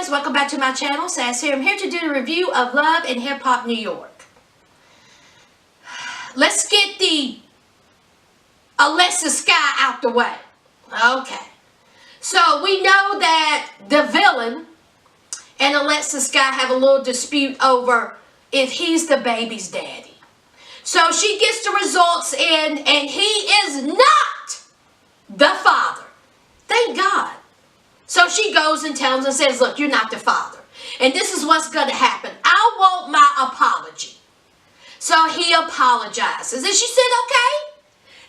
guys, welcome back to my channel. Sass here. I'm here to do a review of Love and Hip Hop New York. Let's get the Alexis Sky out the way. Okay. So we know that the villain and Alexis Sky have a little dispute over if he's the baby's daddy. So she gets the results in and he is not the father. Thank God. So she goes and tells and says, look, you're not the father. And this is what's going to happen. I want my apology. So he apologizes. And she said, okay,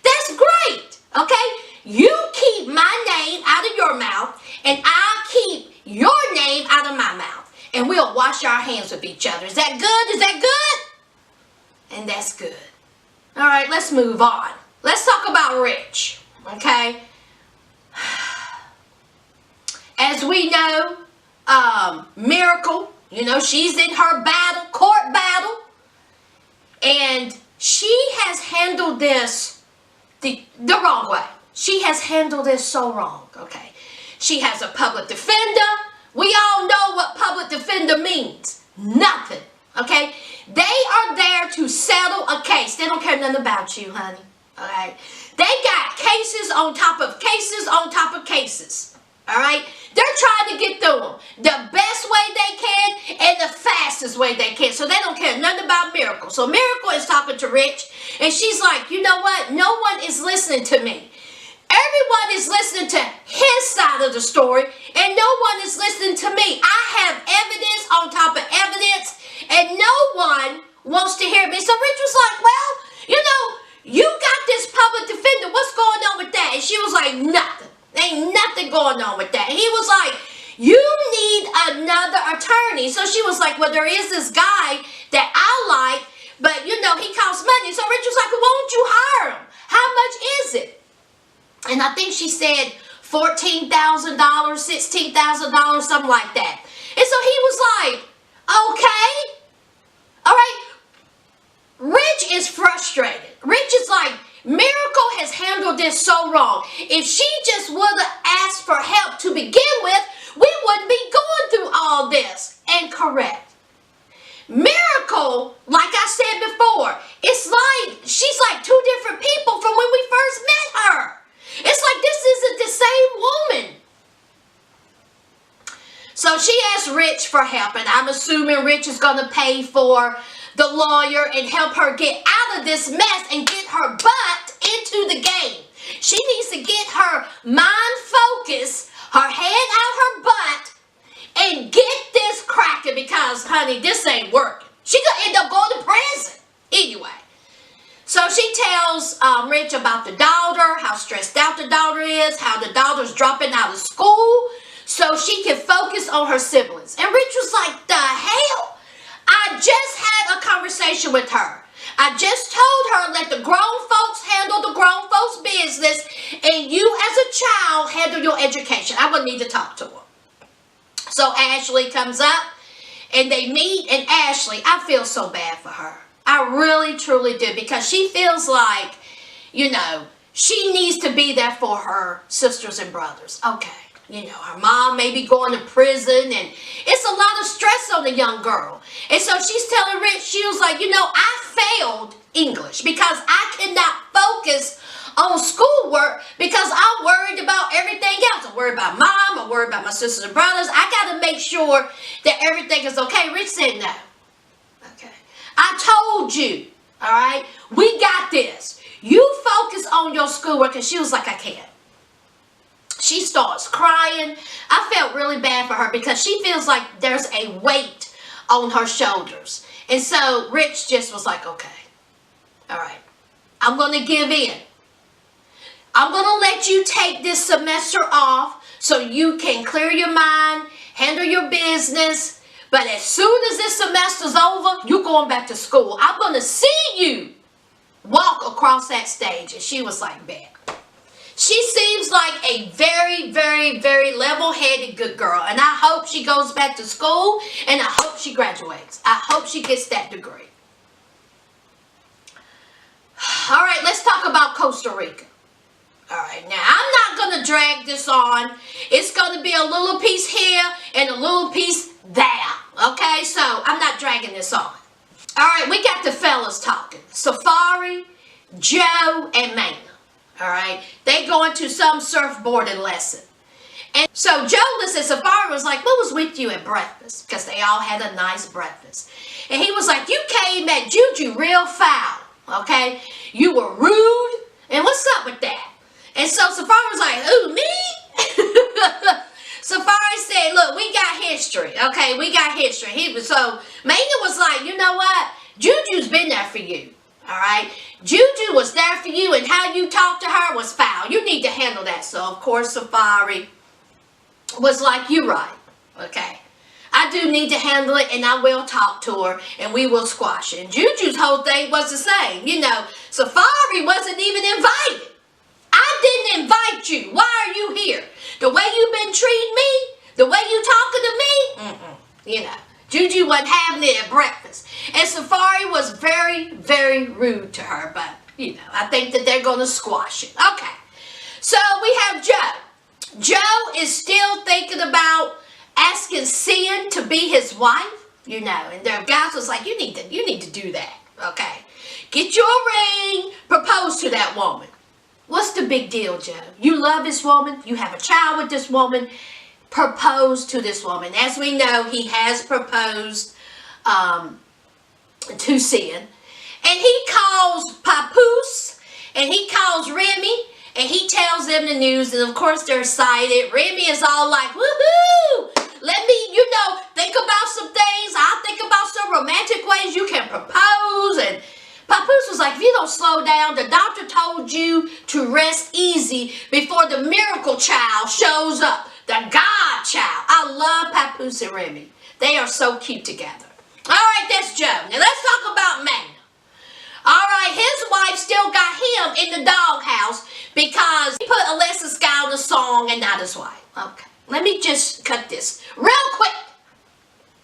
that's great. Okay, you keep my name out of your mouth and I'll keep your name out of my mouth. And we'll wash our hands with each other. Is that good? Is that good? And that's good. All right, let's move on. Let's talk about Rich. Okay. As we know, Miracle, she's in her court battle. And she has handled this the wrong way. She has handled this so wrong, okay? She has a public defender. We all know what public defender means. Nothing, okay? They are there to settle a case. They don't care nothing about you, honey, okay? They got cases on top of cases on top of cases, all right? They're trying to get through them the best way they can and the fastest way they can. So they don't care nothing about Miracle. So Miracle is talking to Rich and she's like, you know what? No one is listening to me. Everyone is listening to his side of the story and no one is listening to me. I have evidence on top of evidence and no one wants to hear me. So Rich was like, well, you got this public defender. What's going on with that? And she was like, nothing. Ain't nothing going on with that. He was like, you need another attorney. So she was like, well, there is this guy that I like, but he costs money. So Rich was like, well, why don't you hire him? How much is it? And I think she said $14,000, $16,000, something like that. And so he was like, okay, all right. Rich is frustrated. Rich is like, Miracle has handled this so wrong. If she just would have asked for help to begin with, we wouldn't be going through all this. And correct. Miracle, like I said before, it's like she's like two different people from when we first met her. It's like this isn't the same woman. So she asked Rich for help, and I'm assuming Rich is going to pay for the lawyer and help her get out of this mess and get her butt into the game. She needs to get her mind focused, her head out her butt, and get this cracking because, honey, this ain't working. She gonna end up going to prison. Anyway, so she tells Rich about the daughter, how stressed out the daughter is, how the daughter's dropping out of school so she can focus on her siblings. And Rich was like, the hell? I just had a conversation with her. I just told her let the grown folks handle the grown folks' business and you as a child handle your education. I'm going to need to talk to her. So Ashley comes up and they meet, and Ashley, I feel so bad for her. I really, truly do, because she feels like, she needs to be there for her sisters and brothers. Okay. Her mom may be going to prison and it's a lot of stress on the young girl. And so she's telling Rich, she was like, I failed English because I cannot focus on schoolwork because I'm worried about everything else. I'm worried about mom. I'm worried about my sisters and brothers. I got to make sure that everything is okay. Rich said no. Okay. I told you, all right, we got this. You focus on your schoolwork. And she was like, I can't. She starts crying. I felt really bad for her because she feels like there's a weight on her shoulders. And so Rich just was like, okay, all right, I'm going to give in. I'm going to let you take this semester off so you can clear your mind, handle your business. But as soon as this semester's over, you're going back to school. I'm going to see you walk across that stage. And she was like, bet. She seems like a very, very, very level-headed good girl. And I hope she goes back to school. And I hope she graduates. I hope she gets that degree. All right, let's talk about Costa Rica. All right, now I'm not going to drag this on. It's going to be a little piece here and a little piece there. Okay, so I'm not dragging this on. All right, we got the fellas talking. Safari, Joe, and Mana. All right, they going to some surfboarding lesson. And so Joe and Safari was like, what was with you at breakfast? Because they all had a nice breakfast. And he was like, you came at Juju real foul, okay? You were rude, and what's up with that? And so Safari was like, ooh, me? Safari said, look, we got history, okay? We got history. So Mana was like, you know what? Juju's been there for you, all right? Juju was there for you, and how you talked to her was foul. You need to handle that. So, of course, Safari was like, you're right, okay? I do need to handle it, and I will talk to her, and we will squash it. And Juju's whole thing was the same. You know, Safari wasn't even invited. I didn't invite you. Why are you here? The way you've been treating me, the way you talking to me, you know, Juju wasn't having it at breakfast. And Safari was very, very rude to her, but, you know, I think that they're going to squash it. Okay, so we have Joe. Joe is still thinking about asking Sin to be his wife, you know, and their guys was like, you need to do that, okay? Get your ring, propose to that woman. What's the big deal, Joe? You love this woman, you have a child with this woman, propose to this woman. As we know, he has proposed to Sin, and he calls Papoose, and he calls Remy, and he tells them the news, and of course they're excited. Remy is all like, woohoo! Let me, you know, think about some things. I'll think about some romantic ways you can propose. And Papoose was like, if you don't slow down, the doctor told you to rest easy before the miracle child shows up. The God child. I love Papoose and Remy. They are so cute together. All right, that's Joe. Now let's talk about Mana. All right, his wife still got him in the doghouse because he put Alexis Guy on the song and not his wife. Okay, let me just cut this real quick.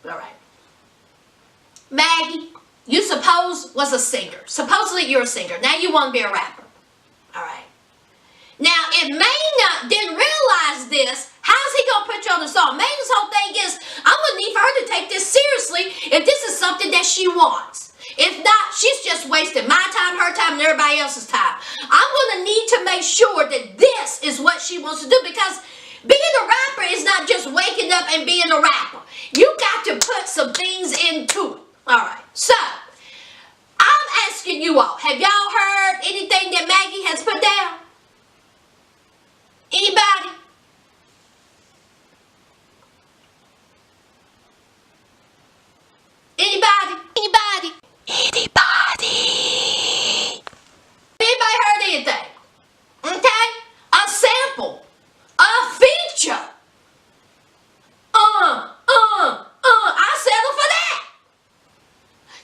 All right. Maggie, you was a singer. Supposedly you're a singer. Now you want to be a rapper. All right. Now, if Mana didn't realize this, how's he going to put you on the song? Mana's whole thing is, I'm going to need for her to take this seriously if this is something that she wants. If not, she's just wasting my time, her time, and everybody else's time. I'm going to need to make sure that this is what she wants to do, because being a rapper is not just waking up and being a rapper. You got to put some things into it. All right. So, I'm asking you all, have y'all heard anything that Maggie has put down? Anybody? Anybody? Anybody? Anybody? Anybody heard anything? Okay? A sample. A feature. I settle for that.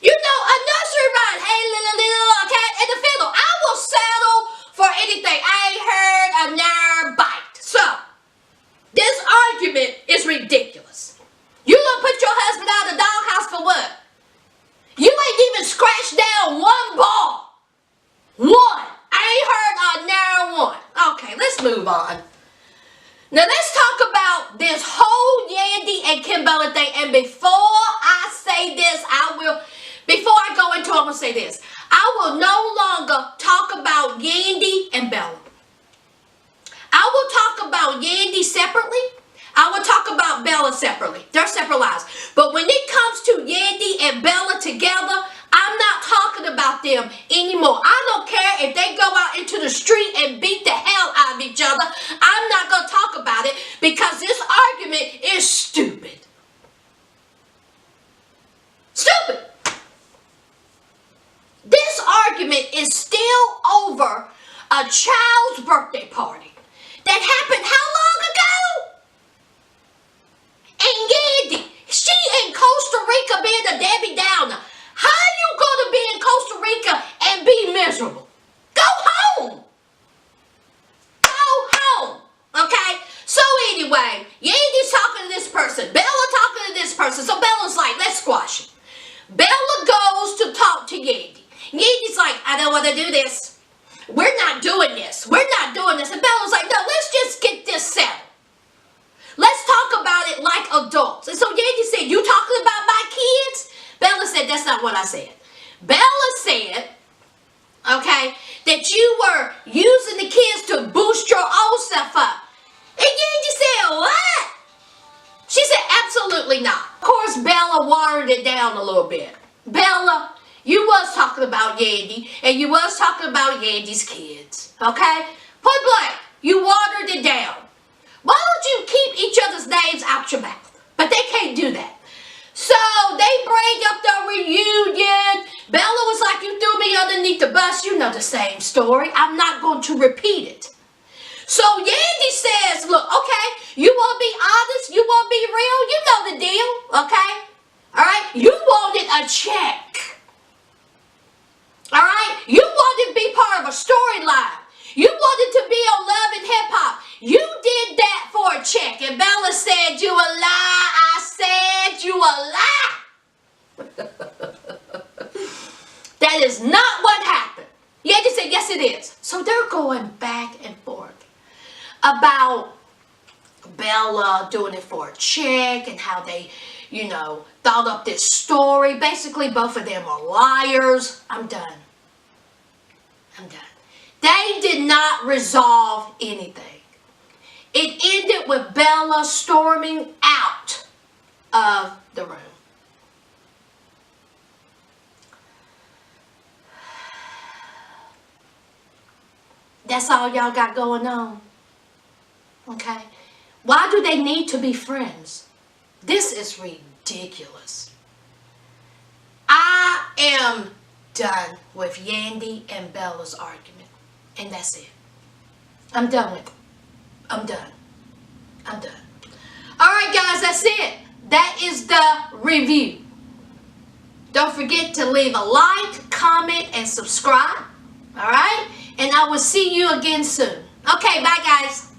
You know, a nursery rhyme. Hey, little cat and the fiddle. I will settle for anything. I ain't heard a nerve bite. So, this argument is ridiculous. You gonna put your husband out of the doghouse for what? You ain't even scratched down one ball. One. I ain't heard a narrow one. Okay, let's move on. Now let's talk about this whole Yandy and Kimbella thing. And before I say this, before I go into it, I'm going to say this. I will no longer talk about Yandy and Bella. I will talk about Yandy separately. I will talk about Bella separately. They're separate lives. But when it comes to Yandy and Bella together, I'm not talking about them anymore. I don't care if they go out into the street and beat the hell out of each other. I'm not going to talk about it because this argument is stupid. Stupid. This argument is still over a child's birthday party that happened how long ago? And Yandy, she in Costa Rica being a Debbie Downer. How are you going to be in Costa Rica and be miserable? Go home. Go home. Okay? So anyway, Yandy's talking to this person. Bella talking to this person. So Bella's like, let's squash it. Bella goes to talk to Yandy. Yandy's like, I don't want to do this. We're not doing this. We're not doing this. And Bella's like, no, let's just get this settled. Let's talk about it like adults. And so Yandy said, you talking about my kids? Bella said, that's not what I said. Bella said, okay, that you were using the kids to boost your own self up. And Yandy said, what? She said, absolutely not. Of course, Bella watered it down a little bit. Bella, you was talking about Yandy, and you was talking about Yandy's kids, okay? Point blank, you watered it down. Why don't you keep each other's names out your mouth? But they can't do that. So they bring up the reunion. Bella was like, you threw me underneath the bus. You know the same story. I'm not going to repeat it. So Yandy says, look, okay, you want to be honest? You want to be real? You know the deal, okay? All right? You wanted a check. All right? You wanted to be part of a storyline. You wanted to be on Love and Hip Hop. You did that for a check. And Bella said, you a lie. I said you a lie. That is not what happened. Yandy said, yes it is. So they're going back and forth about Bella doing it for a check and how they, you know, thought up this story. Basically, both of them are liars. I'm done. I'm done. They did not resolve anything. It ended with Bella storming out of the room. That's all y'all got going on. Okay? Why do they need to be friends? This is ridiculous. I am done with Yandy and Bella's argument. And that's it. I'm done with it. I'm done. I'm done. Alright guys, that's it. That is the review. Don't forget to leave a like, comment, and subscribe. Alright? And I will see you again soon. Okay, bye guys.